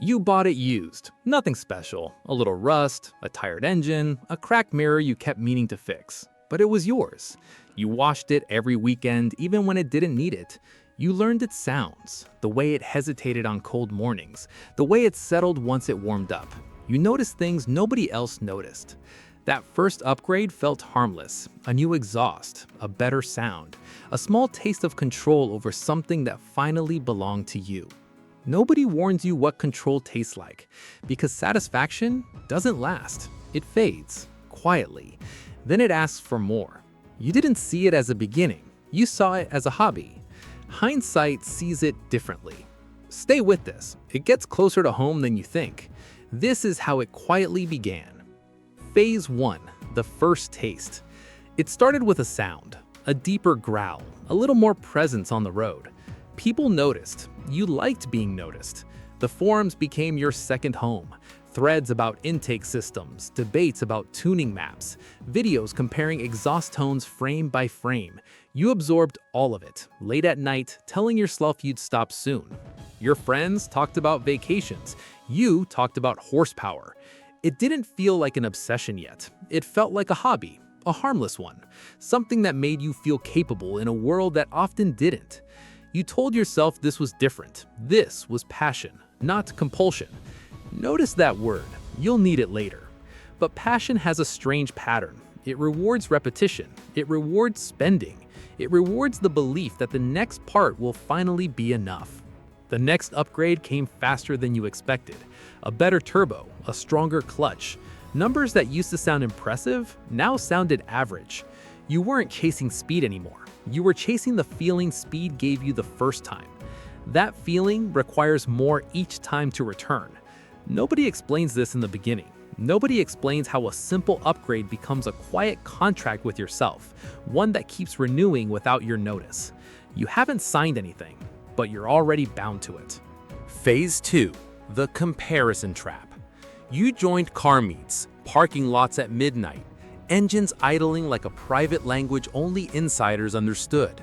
You bought it used. Nothing special. A little rust, a tired engine, a cracked mirror you kept meaning to fix. But it was yours. You washed it every weekend, even when it didn't need it. You learned its sounds, the way it hesitated on cold mornings, the way it settled once it warmed up. You noticed things nobody else noticed. That first upgrade felt harmless, a new exhaust, a better sound, a small taste of control over something that finally belonged to you. Nobody warns you what control tastes like, because satisfaction doesn't last. It fades, quietly. Then it asks for more. You didn't see it as a beginning. You saw it as a hobby. Hindsight sees it differently. Stay with this. It gets closer to home than you think. This is how it quietly began. Phase 1, the first taste. It started with a sound, a deeper growl, a little more presence on the road. People noticed. You liked being noticed. The forums became your second home. Threads about intake systems, debates about tuning maps, videos comparing exhaust tones frame by frame. You absorbed all of it, late at night, telling yourself you'd stop soon. Your friends talked about vacations. You talked about horsepower. It didn't feel like an obsession yet. It felt like a hobby, a harmless one, something that made you feel capable in a world that often didn't. You told yourself this was different. This was passion, not compulsion. Notice that word. You'll need it later. But passion has a strange pattern. It rewards repetition. It rewards spending. It rewards the belief that the next part will finally be enough. The next upgrade came faster than you expected. A better turbo, a stronger clutch. Numbers that used to sound impressive now sounded average. You weren't chasing speed anymore. You were chasing the feeling speed gave you the first time. That feeling requires more each time to return. Nobody explains this in the beginning. Nobody explains how a simple upgrade becomes a quiet contract with yourself, one that keeps renewing without your notice. You haven't signed anything, but you're already bound to it. Phase 2, the comparison trap. You joined car meets, parking lots at midnight, engines idling like a private language only insiders understood.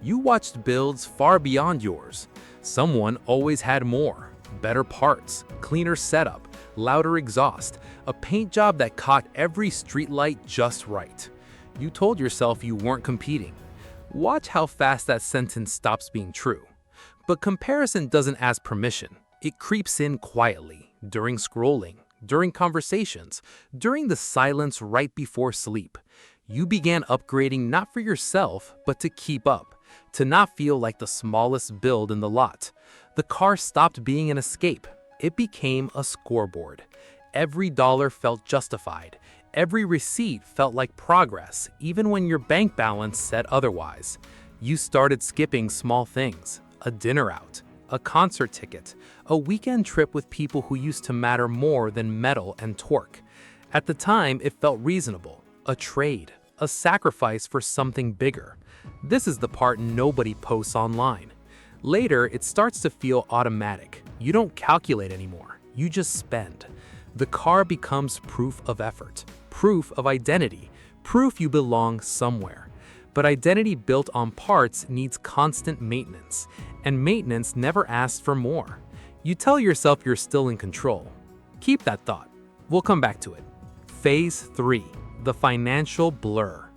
You watched builds far beyond yours. Someone always had more. Better parts, cleaner setup, louder exhaust, a paint job that caught every streetlight just right. You told yourself you weren't competing. Watch how fast that sentence stops being true. But comparison doesn't ask permission. It creeps in quietly, during scrolling, during conversations, during the silence right before sleep. You began upgrading not for yourself, but to keep up, to not feel like the smallest build in the lot. The car stopped being an escape. It became a scoreboard. Every dollar felt justified. Every receipt felt like progress, even when your bank balance said otherwise. You started skipping small things, a dinner out, a concert ticket, a weekend trip with people who used to matter more than metal and torque. At the time, it felt reasonable, a trade, a sacrifice for something bigger. This is the part nobody posts online. Later, it starts to feel automatic. You don't calculate anymore. You just spend. The car becomes proof of effort, proof of identity, proof you belong somewhere. But identity built on parts needs constant maintenance, and maintenance never asks for more. You tell yourself you're still in control. Keep that thought. We'll come back to it. Phase 3, the financial blur.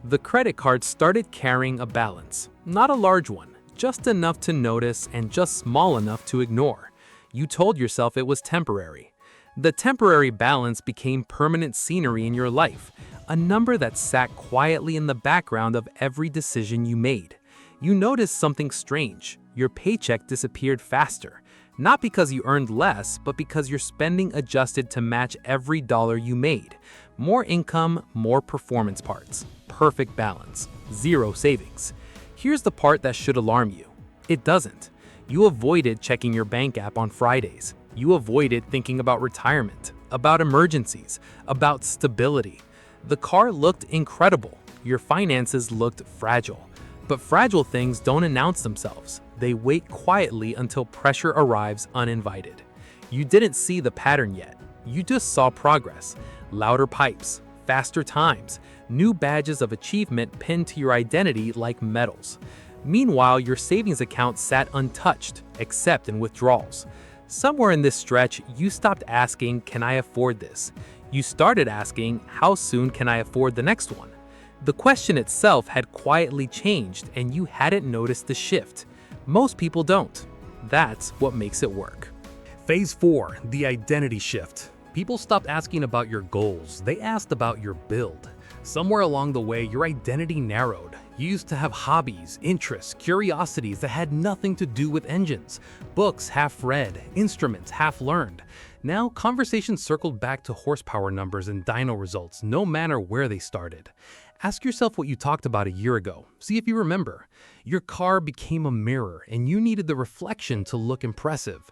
The credit card started carrying a balance, not a large one, just enough to notice and just small enough to ignore. You told yourself it was temporary. The temporary balance became permanent scenery in your life, a number that sat quietly in the background of every decision you made. You noticed something strange. Your paycheck disappeared faster, not because you earned less, but because your spending adjusted to match every dollar you made. More income, more performance parts. Perfect balance. Zero savings. Here's the part that should alarm you. It doesn't. You avoided checking your bank app on Fridays. You avoided thinking about retirement, about emergencies, about stability. The car looked incredible. Your finances looked fragile. But fragile things don't announce themselves. They wait quietly until pressure arrives uninvited. You didn't see the pattern yet. You just saw progress. Louder pipes, faster times, new badges of achievement pinned to your identity like medals. Meanwhile, your savings account sat untouched, except in withdrawals. Somewhere in this stretch, you stopped asking, "Can I afford this?" You started asking, "How soon can I afford the next one?" The question itself had quietly changed, and you hadn't noticed the shift. Most people don't. That's what makes it work. Phase 4, the identity shift. People stopped asking about your goals, they asked about your build. Somewhere along the way, your identity narrowed. You used to have hobbies, interests, curiosities that had nothing to do with engines. Books half read, instruments half learned. Now, conversations circled back to horsepower numbers and dyno results, no matter where they started. Ask yourself what you talked about a year ago. See if you remember. Your car became a mirror, and you needed the reflection to look impressive.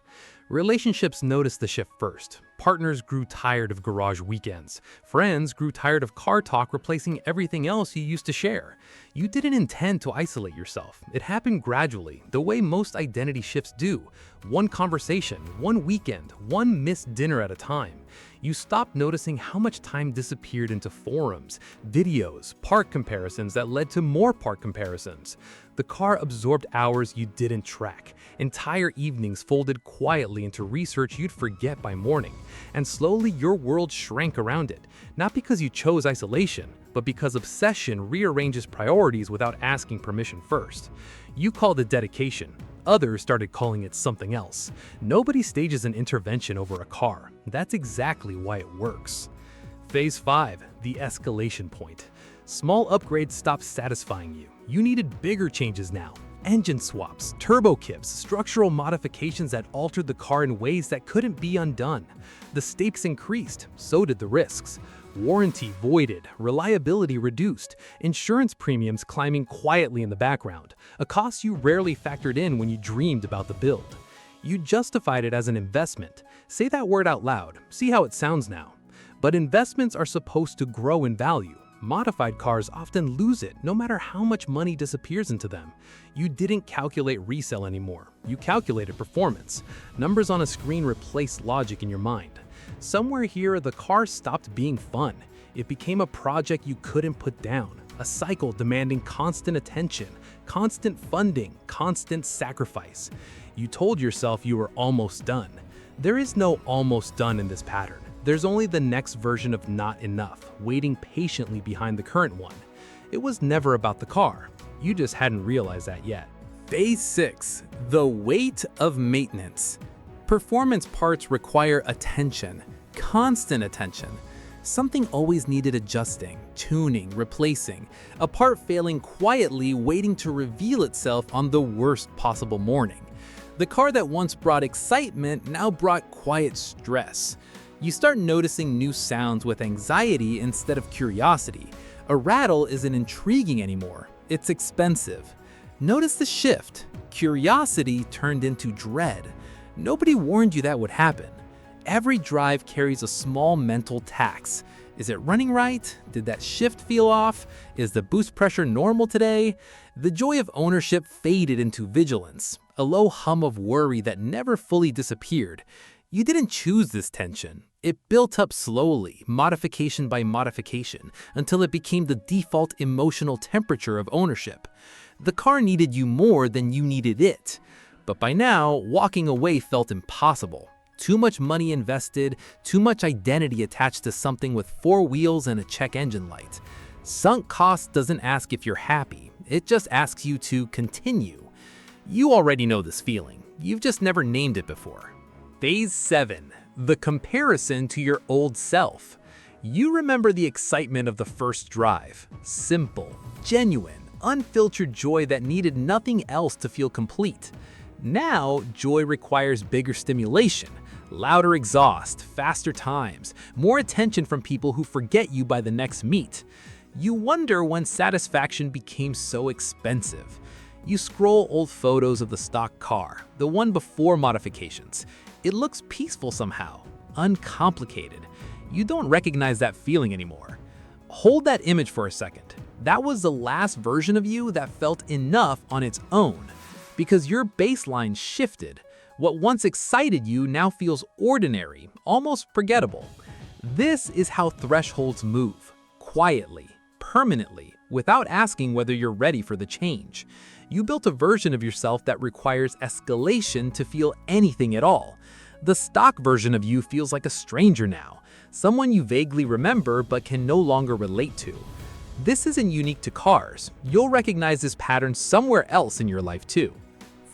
Relationships noticed the shift first. Partners grew tired of garage weekends. Friends grew tired of car talk replacing everything else you used to share. You didn't intend to isolate yourself. It happened gradually, the way most identity shifts do. One conversation, one weekend, one missed dinner at a time. You stopped noticing how much time disappeared into forums, videos, park comparisons that led to more park comparisons. The car absorbed hours you didn't track. Entire evenings folded quietly into research you'd forget by morning. And slowly your world shrank around it. Not because you chose isolation, but because obsession rearranges priorities without asking permission first. You called it dedication. Others started calling it something else. Nobody stages an intervention over a car. That's exactly why it works. Phase 5, the escalation point. Small upgrades stopped satisfying you. You needed bigger changes now. Engine swaps, turbo kits, structural modifications that altered the car in ways that couldn't be undone. The stakes increased, so did the risks. Warranty voided, reliability reduced, insurance premiums climbing quietly in the background, a cost you rarely factored in when you dreamed about the build. You justified it as an investment. Say that word out loud, see how it sounds now. But investments are supposed to grow in value. Modified cars often lose it, no matter how much money disappears into them. You didn't calculate resale anymore. You calculated performance. Numbers on a screen replaced logic in your mind. Somewhere here, the car stopped being fun. It became a project you couldn't put down, a cycle demanding constant attention, constant funding, constant sacrifice. You told yourself you were almost done. There is no almost done in this pattern. There's only the next version of not enough, waiting patiently behind the current one. It was never about the car. You just hadn't realized that yet. Phase 6, the weight of maintenance. Performance parts require attention, constant attention. Something always needed adjusting, tuning, replacing. A part failing quietly, waiting to reveal itself on the worst possible morning. The car that once brought excitement now brought quiet stress. You start noticing new sounds with anxiety instead of curiosity. A rattle isn't intriguing anymore, it's expensive. Notice the shift. Curiosity turned into dread. Nobody warned you that would happen. Every drive carries a small mental tax. Is it running right? Did that shift feel off? Is the boost pressure normal today? The joy of ownership faded into vigilance, a low hum of worry that never fully disappeared. You didn't choose this tension. It built up slowly, modification by modification, until it became the default emotional temperature of ownership. The car needed you more than you needed it. But by now, walking away felt impossible. Too much money invested, too much identity attached to something with 4 wheels and a check engine light. Sunk cost doesn't ask if you're happy, it just asks you to continue. You already know this feeling, you've just never named it before. Phase 7, the comparison to your old self. You remember the excitement of the first drive. Simple, genuine, unfiltered joy that needed nothing else to feel complete. Now, joy requires bigger stimulation, louder exhaust, faster times, more attention from people who forget you by the next meet. You wonder when satisfaction became so expensive. You scroll old photos of the stock car, the one before modifications. It looks peaceful somehow, uncomplicated. You don't recognize that feeling anymore. Hold that image for a second. That was the last version of you that felt enough on its own. Because your baseline shifted. What once excited you now feels ordinary, almost forgettable. This is how thresholds move, quietly, permanently, without asking whether you're ready for the change. You built a version of yourself that requires escalation to feel anything at all. The stock version of you feels like a stranger now, someone you vaguely remember but can no longer relate to. This isn't unique to cars. You'll recognize this pattern somewhere else in your life too.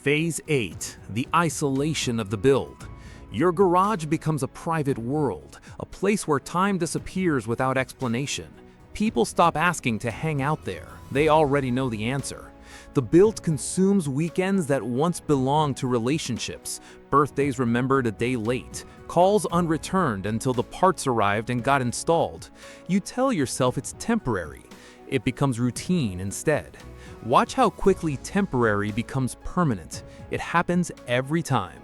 Phase 8. The isolation of the build. Your garage becomes a private world, a place where time disappears without explanation. People stop asking to hang out there. They already know the answer. The build consumes weekends that once belonged to relationships, birthdays remembered a day late, calls unreturned until the parts arrived and got installed. You tell yourself it's temporary. It becomes routine instead. Watch how quickly temporary becomes permanent. It happens every time.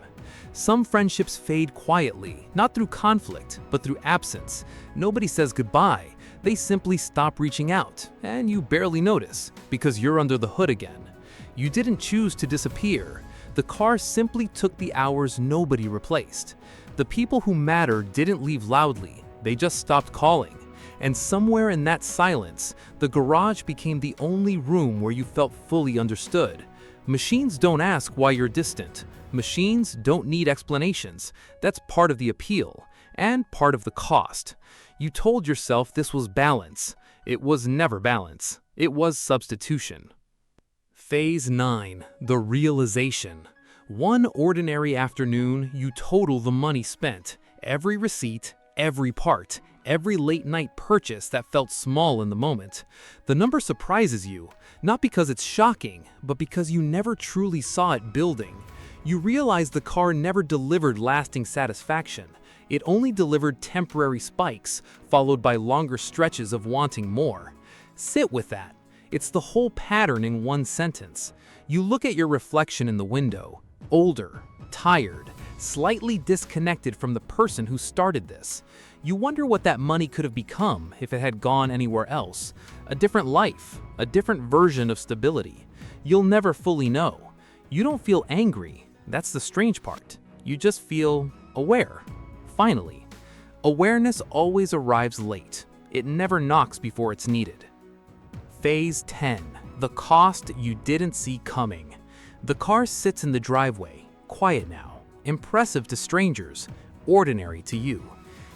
Some friendships fade quietly, not through conflict, but through absence. Nobody says goodbye. They simply stop reaching out, and you barely notice, because you're under the hood again. You didn't choose to disappear. The car simply took the hours nobody replaced. The people who matter didn't leave loudly. They just stopped calling. And somewhere in that silence, the garage became the only room where you felt fully understood. Machines don't ask why you're distant. Machines don't need explanations. That's part of the appeal, and part of the cost. You told yourself this was balance. It was never balance. It was substitution. Phase 9. The realization. One ordinary afternoon, you total the money spent. Every receipt, every part, every late-night purchase that felt small in the moment. The number surprises you, not because it's shocking, but because you never truly saw it building. You realize the car never delivered lasting satisfaction. It only delivered temporary spikes, followed by longer stretches of wanting more. Sit with that. It's the whole pattern in one sentence. You look at your reflection in the window, older, tired, slightly disconnected from the person who started this. You wonder what that money could have become if it had gone anywhere else. A different life, a different version of stability. You'll never fully know. You don't feel angry. That's the strange part. You just feel aware. Finally. Awareness always arrives late. It never knocks before it's needed. Phase 10. The cost you didn't see coming. The car sits in the driveway, quiet now, impressive to strangers, ordinary to you.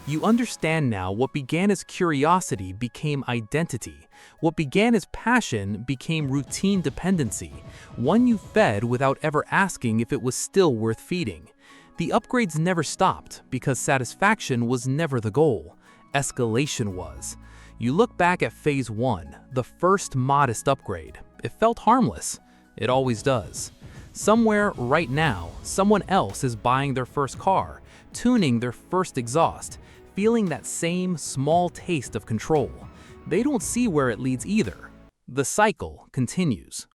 You understand now what began as curiosity became identity. What began as passion became routine dependency, one you fed without ever asking if it was still worth feeding. The upgrades never stopped because satisfaction was never the goal. Escalation was. You look back at Phase 1, the first modest upgrade. It felt harmless. It always does. Somewhere right now, someone else is buying their first car, tuning their first exhaust, feeling that same small taste of control. They don't see where it leads either. The cycle continues.